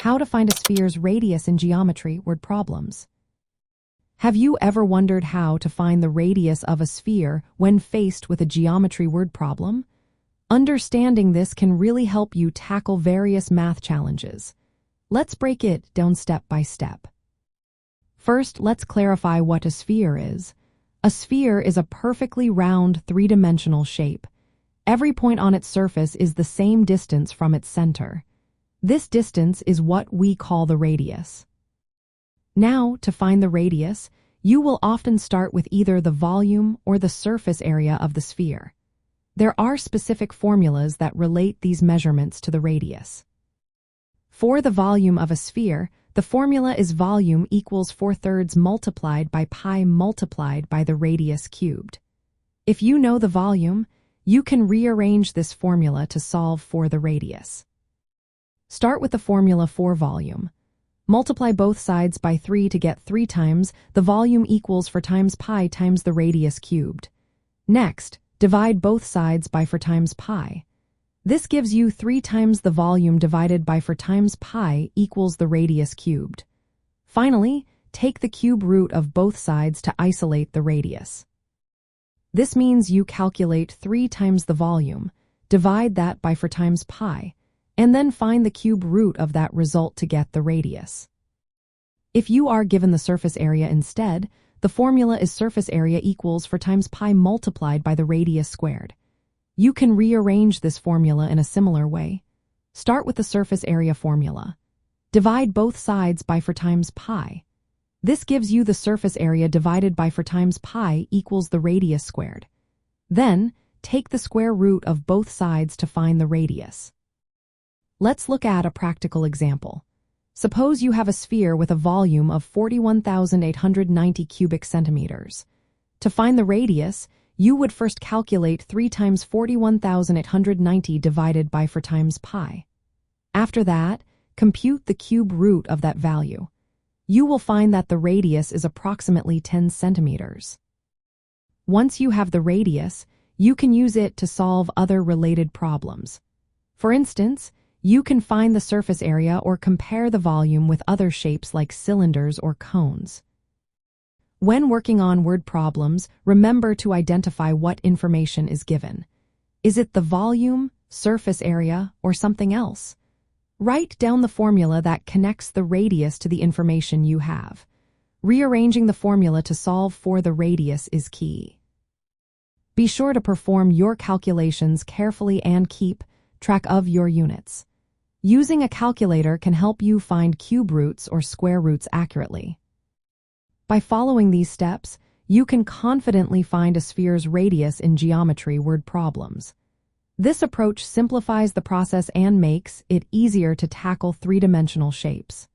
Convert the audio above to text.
How to find a sphere's radius in geometry word problems. Have you ever wondered how to find the radius of a sphere when faced with a geometry word problem? Understanding this can really help you tackle various math challenges. Let's break it down step by step. First, let's clarify what a sphere is. A sphere is a perfectly round, three-dimensional shape. Every point on its surface is the same distance from its center. This distance is what we call the radius. Now, to find the radius, you will often start with either the volume or the surface area of the sphere. There are specific formulas that relate these measurements to the radius. For the volume of a sphere, the formula is volume equals 4/3 multiplied by pi multiplied by the radius cubed. If you know the volume, you can rearrange this formula to solve for the radius. Start with the formula for volume. Multiply both sides by 3 to get 3 times the volume equals 4 times pi times the radius cubed. Next, divide both sides by 4 times pi. This gives you 3 times the volume divided by 4 times pi equals the radius cubed. Finally, take the cube root of both sides to isolate the radius. This means you calculate 3 times the volume, divide that by 4 times pi, and then find the cube root of that result to get the radius. If you are given the surface area instead, the formula is surface area equals 4 times pi multiplied by the radius squared. You can rearrange this formula in a similar way. Start with the surface area formula. Divide both sides by 4 times pi. This gives you the surface area divided by 4 times pi equals the radius squared. Then, take the square root of both sides to find the radius. Let's look at a practical example. Suppose you have a sphere with a volume of 41,890 cubic centimeters. To find the radius, you would first calculate 3 times 41,890 divided by 4 times pi. After that, compute the cube root of that value. You will find that the radius is approximately 10 centimeters. Once you have the radius, you can use it to solve other related problems. For instance, you can find the surface area or compare the volume with other shapes like cylinders or cones. When working on word problems, remember to identify what information is given. Is it the volume, surface area, or something else? Write down the formula that connects the radius to the information you have. Rearranging the formula to solve for the radius is key. Be sure to perform your calculations carefully and keep track of your units. Using a calculator can help you find cube roots or square roots accurately. By following these steps, you can confidently find a sphere's radius in geometry word problems. This approach simplifies the process and makes it easier to tackle three-dimensional shapes.